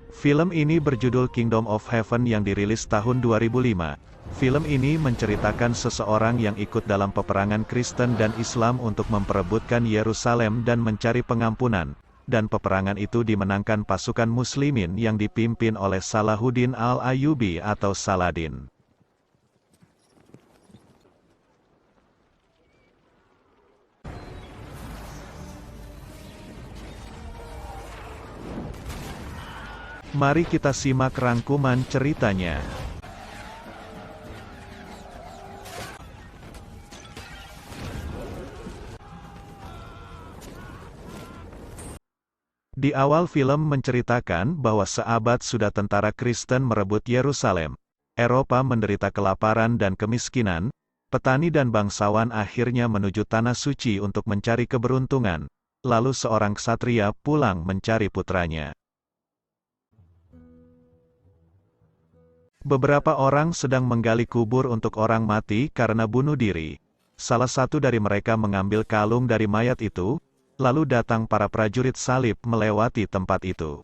Film ini berjudul Kingdom of Heaven yang dirilis tahun 2005. Film ini menceritakan seseorang yang ikut dalam peperangan Kristen dan Islam untuk memperebutkan Yerusalem dan mencari pengampunan. Dan peperangan itu dimenangkan pasukan Muslimin yang dipimpin oleh Salahuddin al-Ayyubi atau Saladin. Mari kita simak rangkuman ceritanya. Di awal film menceritakan bahwa seabad sudah tentara Kristen merebut Yerusalem. Eropa menderita kelaparan dan kemiskinan. Petani dan bangsawan akhirnya menuju Tanah Suci untuk mencari keberuntungan. Lalu seorang ksatria pulang mencari putranya. Beberapa orang sedang menggali kubur untuk orang mati karena bunuh diri. Salah satu dari mereka mengambil kalung dari mayat itu. Lalu datang para prajurit salib melewati tempat itu.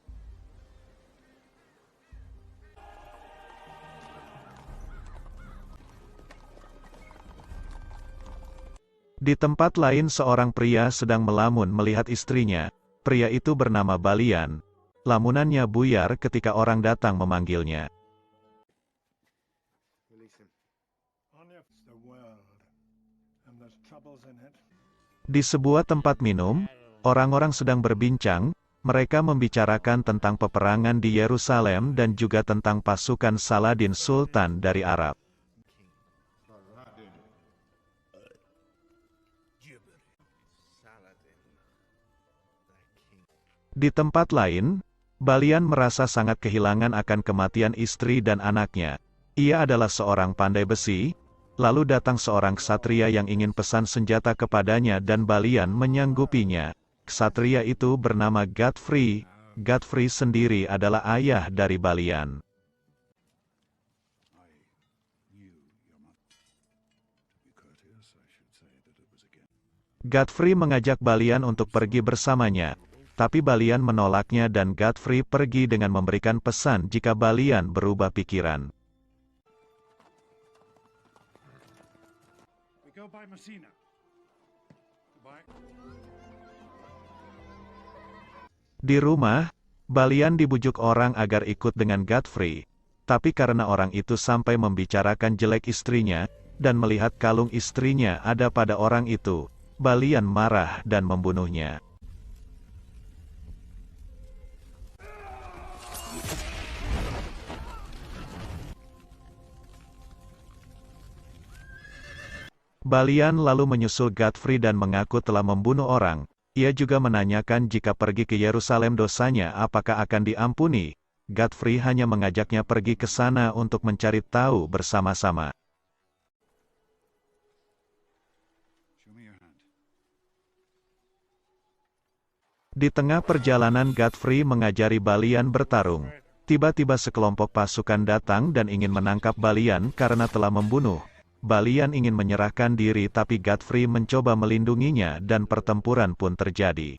Di tempat lain seorang pria sedang melamun melihat istrinya. Pria itu bernama Balian. Lamunannya buyar ketika orang datang memanggilnya. Di sebuah tempat minum, orang-orang sedang berbincang, mereka membicarakan tentang peperangan di Yerusalem dan juga tentang pasukan Saladin Sultan dari Arab. Di tempat lain, Balian merasa sangat kehilangan akan kematian istri dan anaknya. Ia adalah seorang pandai besi. Lalu datang seorang ksatria yang ingin pesan senjata kepadanya dan Balian menyanggupinya. Ksatria itu bernama Godfrey. Godfrey sendiri adalah ayah dari Balian. Godfrey mengajak Balian untuk pergi bersamanya. Tapi Balian menolaknya dan Godfrey pergi dengan memberikan pesan jika Balian berubah pikiran. Di rumah, Balian dibujuk orang agar ikut dengan Godfrey. Tapi karena orang itu sampai membicarakan jelek istrinya, dan melihat kalung istrinya ada pada orang itu, Balian marah dan membunuhnya. Balian lalu menyusul Godfrey dan mengaku telah membunuh orang. Ia juga menanyakan jika pergi ke Yerusalem dosanya apakah akan diampuni. Godfrey hanya mengajaknya pergi ke sana untuk mencari tahu bersama-sama. Di tengah perjalanan Godfrey mengajari Balian bertarung. Tiba-tiba sekelompok pasukan datang dan ingin menangkap Balian karena telah membunuh. Balian ingin menyerahkan diri tapi Godfrey mencoba melindunginya dan pertempuran pun terjadi.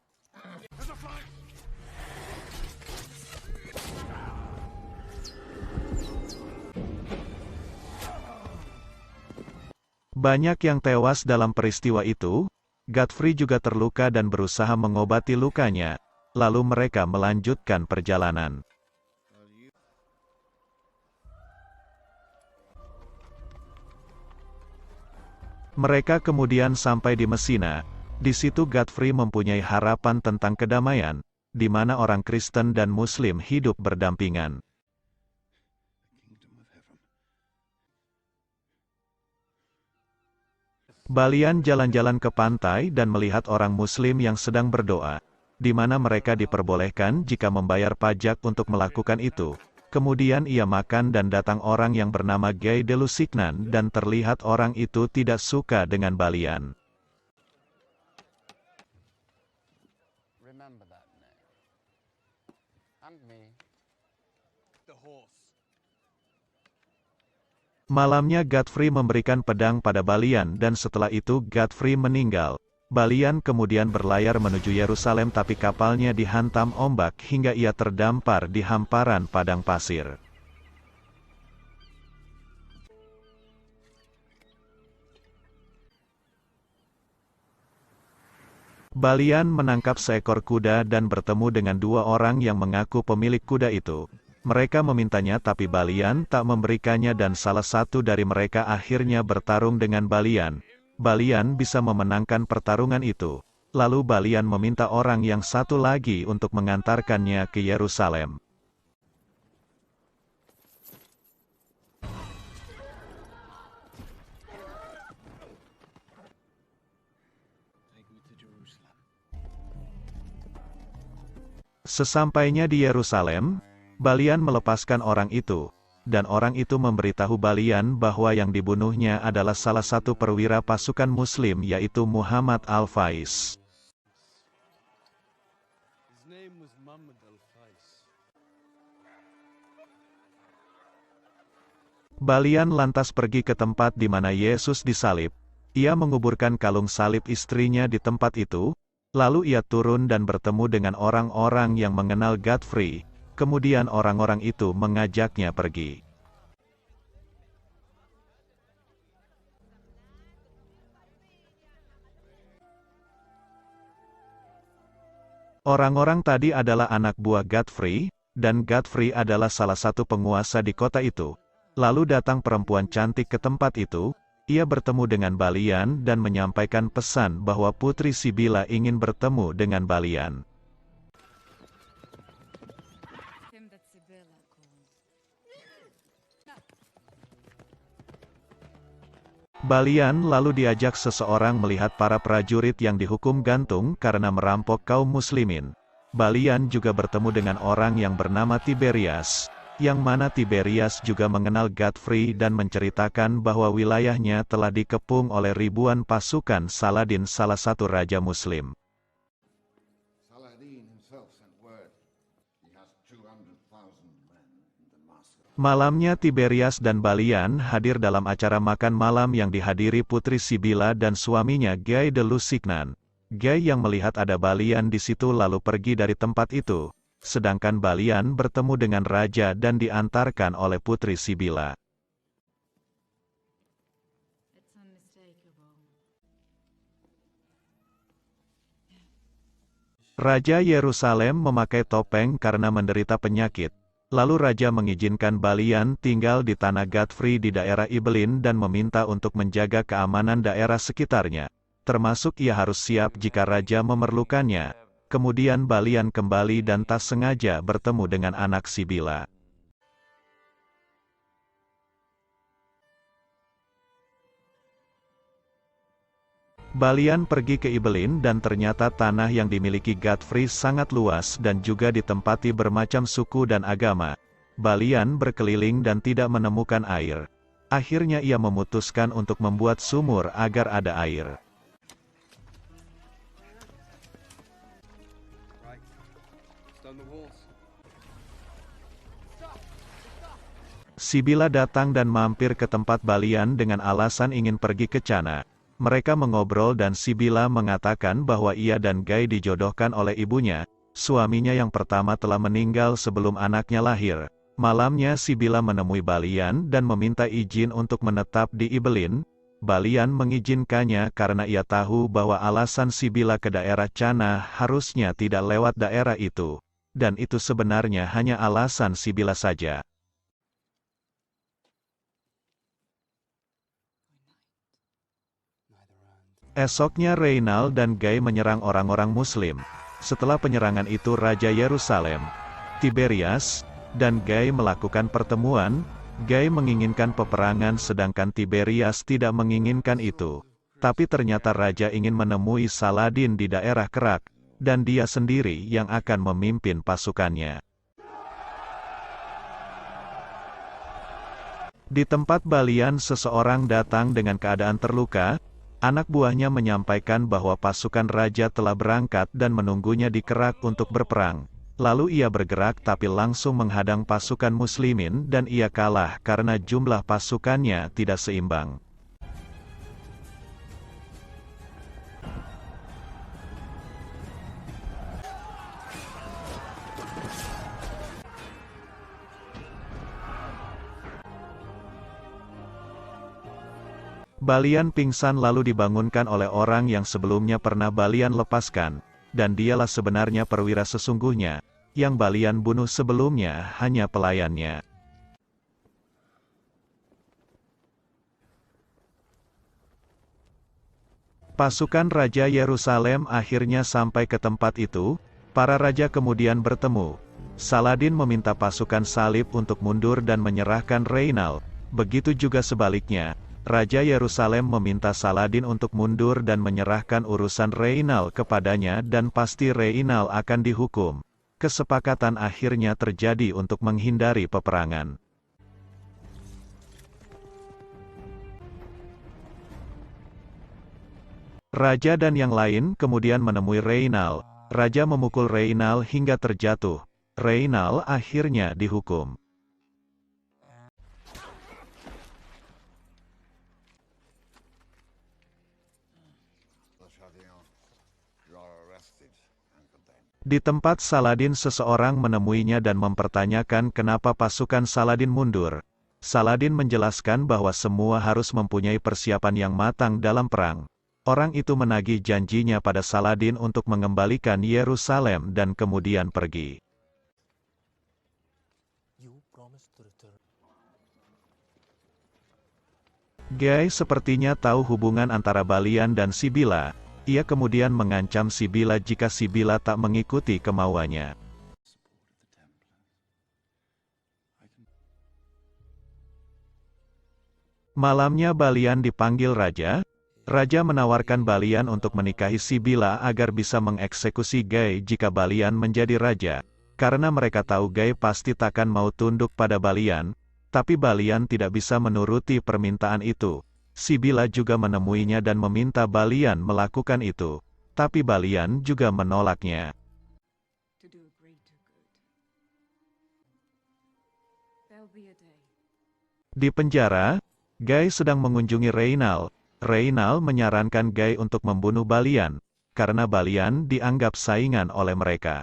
Banyak yang tewas dalam peristiwa itu. Godfrey juga terluka dan berusaha mengobati lukanya. Lalu mereka melanjutkan perjalanan. Mereka kemudian sampai di Messina. Di situ Godfrey mempunyai harapan tentang kedamaian, di mana orang Kristen dan Muslim hidup berdampingan. Balian jalan-jalan ke pantai dan melihat orang Muslim yang sedang berdoa, di mana mereka diperbolehkan jika membayar pajak untuk melakukan itu. Kemudian ia makan dan datang orang yang bernama Guy de Lusignan dan terlihat orang itu tidak suka dengan Balian. Malamnya Godfrey memberikan pedang pada Balian dan setelah itu Godfrey meninggal. Balian kemudian berlayar menuju Yerusalem tapi kapalnya dihantam ombak hingga ia terdampar di hamparan padang pasir. Balian menangkap seekor kuda dan bertemu dengan dua orang yang mengaku pemilik kuda itu. Mereka memintanya tapi Balian tak memberikannya dan salah satu dari mereka akhirnya bertarung dengan Balian. Balian bisa memenangkan pertarungan itu. Lalu Balian meminta orang yang satu lagi untuk mengantarkannya ke Yerusalem. Sesampainya di Yerusalem, Balian melepaskan orang itu, dan orang itu memberitahu Balian bahwa yang dibunuhnya adalah salah satu perwira pasukan Muslim yaitu Muhammad Al-Faiz. Balian lantas pergi ke tempat di mana Yesus disalib. Ia menguburkan kalung salib istrinya di tempat itu, lalu ia turun dan bertemu dengan orang-orang yang mengenal Godfrey. Kemudian orang-orang itu mengajaknya pergi. Orang-orang tadi adalah anak buah Godfrey, dan Godfrey adalah salah satu penguasa di kota itu. Lalu datang perempuan cantik ke tempat itu, ia bertemu dengan Balian dan menyampaikan pesan bahwa Putri Sibila ingin bertemu dengan Balian. Balian lalu diajak seseorang melihat para prajurit yang dihukum gantung karena merampok kaum muslimin. Balian juga bertemu dengan orang yang bernama Tiberias, yang mana Tiberias juga mengenal Godfrey dan menceritakan bahwa wilayahnya telah dikepung oleh ribuan pasukan Saladin, salah satu raja muslim. Malamnya Tiberias dan Balian hadir dalam acara makan malam yang dihadiri Putri Sibila dan suaminya Guy de Lusignan. Guy yang melihat ada Balian di situ lalu pergi dari tempat itu, sedangkan Balian bertemu dengan raja dan diantarkan oleh Putri Sibila. Raja Yerusalem memakai topeng karena menderita penyakit. Lalu raja mengizinkan Balian tinggal di tanah Godfrey di daerah Ibelin dan meminta untuk menjaga keamanan daerah sekitarnya. Termasuk ia harus siap jika raja memerlukannya. Kemudian Balian kembali dan tak sengaja bertemu dengan anak Sibila. Balian pergi ke Ibelin dan ternyata tanah yang dimiliki Godfrey sangat luas dan juga ditempati bermacam suku dan agama. Balian berkeliling dan tidak menemukan air. Akhirnya ia memutuskan untuk membuat sumur agar ada air. Sibila datang dan mampir ke tempat Balian dengan alasan ingin pergi ke Cana. Mereka mengobrol dan Sibila mengatakan bahwa ia dan Guy dijodohkan oleh ibunya. Suaminya yang pertama telah meninggal sebelum anaknya lahir. Malamnya Sibila menemui Balian dan meminta izin untuk menetap di Ibelin. Balian mengizinkannya karena ia tahu bahwa alasan Sibila ke daerah Cana harusnya tidak lewat daerah itu. Dan itu sebenarnya hanya alasan Sibila saja. Esoknya Reynald dan Guy menyerang orang-orang Muslim. Setelah penyerangan itu Raja Yerusalem, Tiberias, dan Guy melakukan pertemuan. Guy menginginkan peperangan sedangkan Tiberias tidak menginginkan itu. Tapi ternyata Raja ingin menemui Saladin di daerah Kerak, dan dia sendiri yang akan memimpin pasukannya. Di tempat Balian seseorang datang dengan keadaan terluka. Anak buahnya menyampaikan bahwa pasukan raja telah berangkat dan menunggunya di Kerak untuk berperang. Lalu ia bergerak tapi langsung menghadang pasukan muslimin dan ia kalah karena jumlah pasukannya tidak seimbang. Balian pingsan lalu dibangunkan oleh orang yang sebelumnya pernah Balian lepaskan, dan dialah sebenarnya perwira sesungguhnya, yang Balian bunuh sebelumnya hanya pelayannya. Pasukan Raja Yerusalem akhirnya sampai ke tempat itu. Para raja kemudian bertemu. Saladin meminta pasukan salib untuk mundur dan menyerahkan Reynald. Begitu juga sebaliknya, Raja Yerusalem meminta Saladin untuk mundur dan menyerahkan urusan Reynald kepadanya dan pasti Reynald akan dihukum. Kesepakatan akhirnya terjadi untuk menghindari peperangan. Raja dan yang lain kemudian menemui Reynald. Raja memukul Reynald hingga terjatuh. Reynald akhirnya dihukum. Di tempat Saladin seseorang menemuinya dan mempertanyakan kenapa pasukan Saladin mundur. Saladin menjelaskan bahwa semua harus mempunyai persiapan yang matang dalam perang. Orang itu menagih janjinya pada Saladin untuk mengembalikan Yerusalem dan kemudian pergi. Guy sepertinya tahu hubungan antara Balian dan Sibila. Ia kemudian mengancam Sibila jika Sibila tak mengikuti kemauannya. Malamnya Balian dipanggil raja. Raja menawarkan Balian untuk menikahi Sibila agar bisa mengeksekusi Guy jika Balian menjadi raja. Karena mereka tahu Guy pasti takkan mau tunduk pada Balian, tapi Balian tidak bisa menuruti permintaan itu. Sibila juga menemuinya dan meminta Balian melakukan itu, tapi Balian juga menolaknya. Di penjara, Guy sedang mengunjungi Reynald. Reynald menyarankan Guy untuk membunuh Balian, karena Balian dianggap saingan oleh mereka.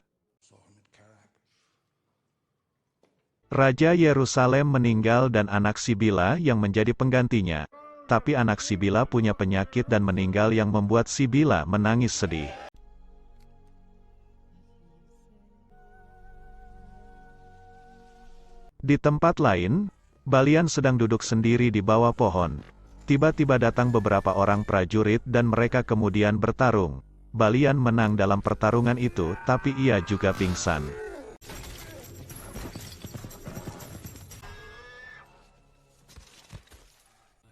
Raja Yerusalem meninggal dan anak Sibila yang menjadi penggantinya. Tapi anak Sibila punya penyakit dan meninggal yang membuat Sibila menangis sedih. Di tempat lain, Balian sedang duduk sendiri di bawah pohon. Tiba-tiba datang beberapa orang prajurit dan mereka kemudian bertarung. Balian menang dalam pertarungan itu, tapi ia juga pingsan.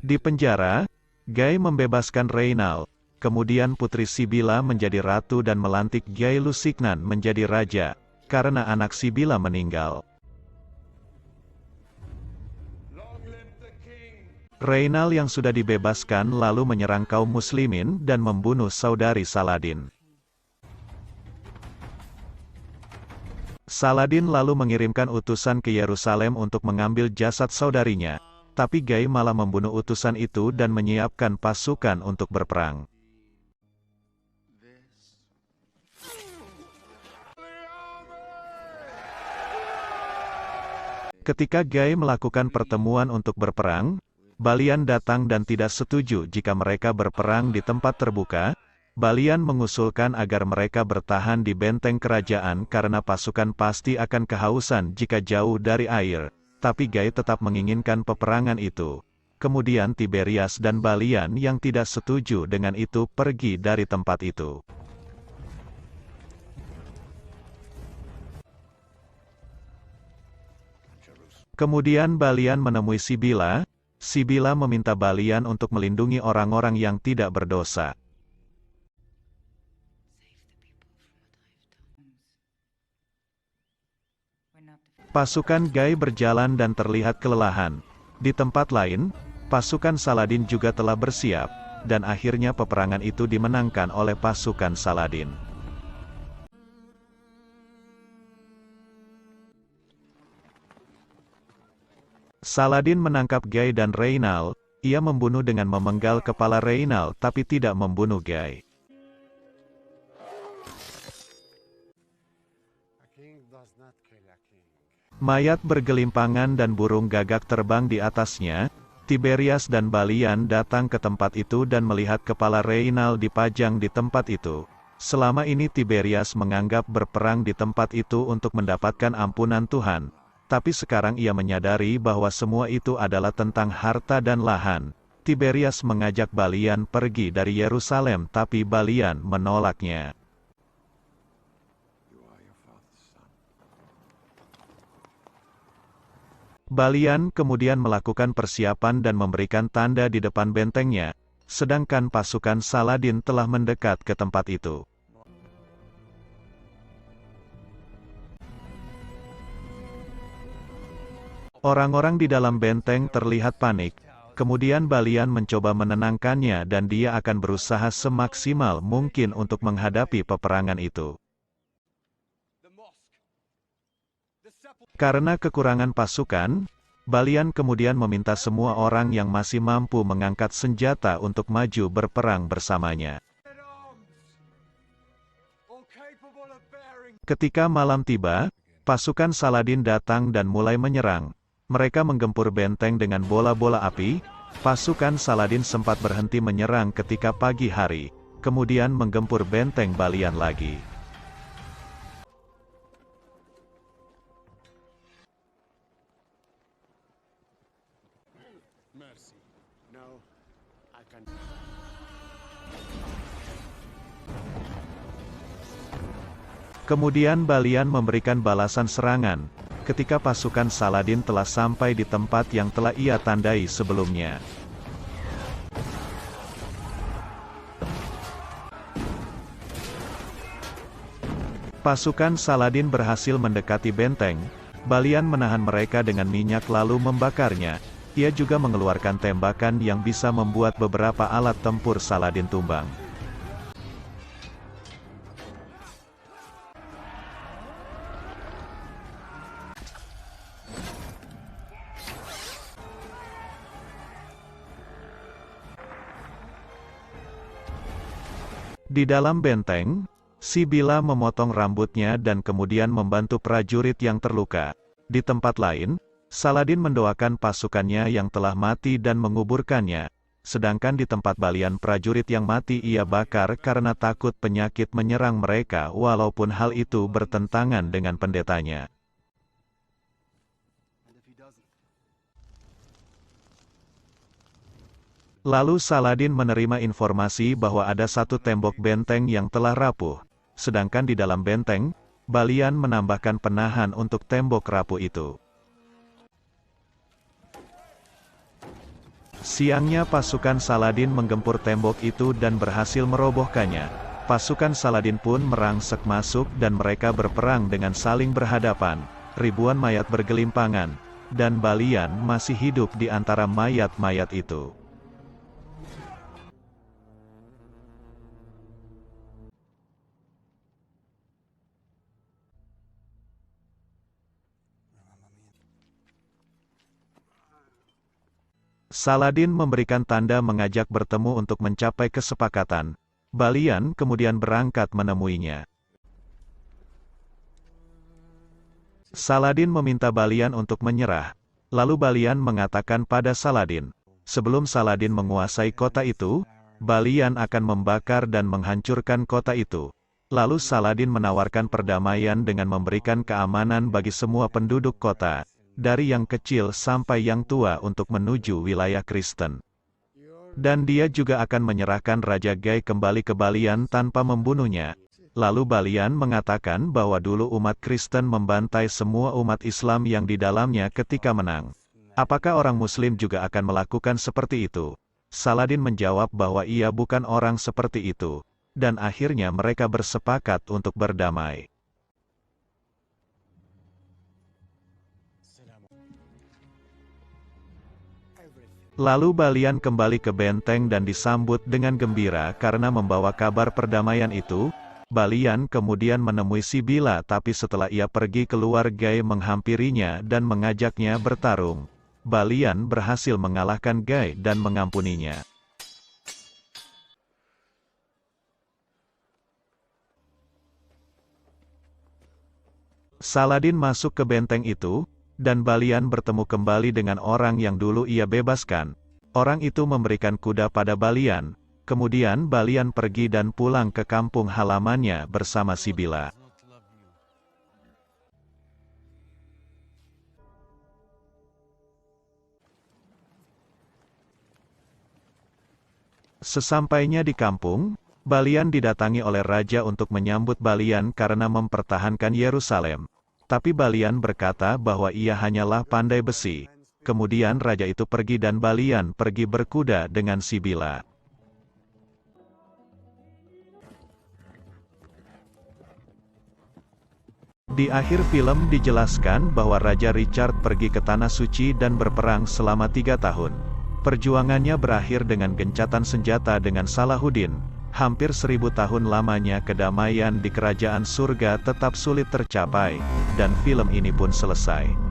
Di penjara, Guy membebaskan Reynald. Kemudian putri Sibila menjadi ratu dan melantik Guy Lusignan menjadi raja, karena anak Sibila meninggal. Reynald yang sudah dibebaskan lalu menyerang kaum muslimin dan membunuh saudari Saladin. Saladin lalu mengirimkan utusan ke Yerusalem untuk mengambil jasad saudarinya, tapi Guy malah membunuh utusan itu dan menyiapkan pasukan untuk berperang. Ketika Guy melakukan pertemuan untuk berperang, Balian datang dan tidak setuju jika mereka berperang di tempat terbuka. Balian mengusulkan agar mereka bertahan di benteng kerajaan karena pasukan pasti akan kehausan jika jauh dari air. Tapi Guy tetap menginginkan peperangan itu. Kemudian Tiberias dan Balian yang tidak setuju dengan itu pergi dari tempat itu. Kemudian Balian menemui Sibila. Sibila meminta Balian untuk melindungi orang-orang yang tidak berdosa. Pasukan Guy berjalan dan terlihat kelelahan. Di tempat lain, pasukan Saladin juga telah bersiap, dan akhirnya peperangan itu dimenangkan oleh pasukan Saladin. Saladin menangkap Guy dan Reynald. Ia membunuh dengan memenggal kepala Reynald tapi tidak membunuh Guy. Mayat bergelimpangan dan burung gagak terbang di atasnya. Tiberias dan Balian datang ke tempat itu dan melihat kepala Reynald dipajang di tempat itu. Selama ini Tiberias menganggap berperang di tempat itu untuk mendapatkan ampunan Tuhan. Tapi sekarang ia menyadari bahwa semua itu adalah tentang harta dan lahan. Tiberias mengajak Balian pergi dari Yerusalem, tapi Balian menolaknya. Balian kemudian melakukan persiapan dan memberikan tanda di depan bentengnya, sedangkan pasukan Saladin telah mendekat ke tempat itu. Orang-orang di dalam benteng terlihat panik, kemudian Balian mencoba menenangkannya dan dia akan berusaha semaksimal mungkin untuk menghadapi peperangan itu. Karena kekurangan pasukan, Balian kemudian meminta semua orang yang masih mampu mengangkat senjata untuk maju berperang bersamanya. Ketika malam tiba, pasukan Saladin datang dan mulai menyerang. Mereka menggempur benteng dengan bola-bola api. Pasukan Saladin sempat berhenti menyerang ketika pagi hari, kemudian menggempur benteng Balian lagi. Kemudian Balian memberikan balasan serangan, ketika pasukan Saladin telah sampai di tempat yang telah ia tandai sebelumnya. Pasukan Saladin berhasil mendekati benteng. Balian menahan mereka dengan minyak lalu membakarnya. Ia juga mengeluarkan tembakan yang bisa membuat beberapa alat tempur Saladin tumbang. Di dalam benteng, Sibila memotong rambutnya dan kemudian membantu prajurit yang terluka. Di tempat lain, Saladin mendoakan pasukannya yang telah mati dan menguburkannya. Sedangkan di tempat Balian prajurit yang mati ia bakar karena takut penyakit menyerang mereka walaupun hal itu bertentangan dengan pendetanya. Lalu Saladin menerima informasi bahwa ada satu tembok benteng yang telah rapuh, sedangkan di dalam benteng, Balian menambahkan penahan untuk tembok rapuh itu. Siangnya pasukan Saladin menggempur tembok itu dan berhasil merobohkannya. Pasukan Saladin pun merangsek masuk dan mereka berperang dengan saling berhadapan. Ribuan mayat bergelimpangan, dan Balian masih hidup di antara mayat-mayat itu. Saladin memberikan tanda mengajak bertemu untuk mencapai kesepakatan. Balian kemudian berangkat menemuinya. Saladin meminta Balian untuk menyerah. Lalu Balian mengatakan pada Saladin, sebelum Saladin menguasai kota itu, Balian akan membakar dan menghancurkan kota itu. Lalu Saladin menawarkan perdamaian dengan memberikan keamanan bagi semua penduduk kota, dari yang kecil sampai yang tua untuk menuju wilayah Kristen. Dan dia juga akan menyerahkan Raja Gai kembali ke Balian tanpa membunuhnya. Lalu Balian mengatakan bahwa dulu umat Kristen membantai semua umat Islam yang di dalamnya ketika menang. Apakah orang Muslim juga akan melakukan seperti itu? Saladin menjawab bahwa ia bukan orang seperti itu. Dan akhirnya mereka bersepakat untuk berdamai. Lalu Balian kembali ke benteng dan disambut dengan gembira karena membawa kabar perdamaian itu. Balian kemudian menemui Sibila tapi setelah ia pergi keluar Gai menghampirinya dan mengajaknya bertarung. Balian berhasil mengalahkan Gai dan mengampuninya. Saladin masuk ke benteng itu. Dan Balian bertemu kembali dengan orang yang dulu ia bebaskan. Orang itu memberikan kuda pada Balian. Kemudian Balian pergi dan pulang ke kampung halamannya bersama Sibila. Sesampainya di kampung, Balian didatangi oleh raja untuk menyambut Balian karena mempertahankan Yerusalem. Tapi Balian berkata bahwa ia hanyalah pandai besi. Kemudian raja itu pergi dan Balian pergi berkuda dengan Sibila. Di akhir film dijelaskan bahwa Raja Richard pergi ke Tanah Suci dan berperang selama 3 tahun. Perjuangannya berakhir dengan gencatan senjata dengan Salahuddin. Hampir 1000 tahun lamanya kedamaian di kerajaan surga tetap sulit tercapai, dan film ini pun selesai.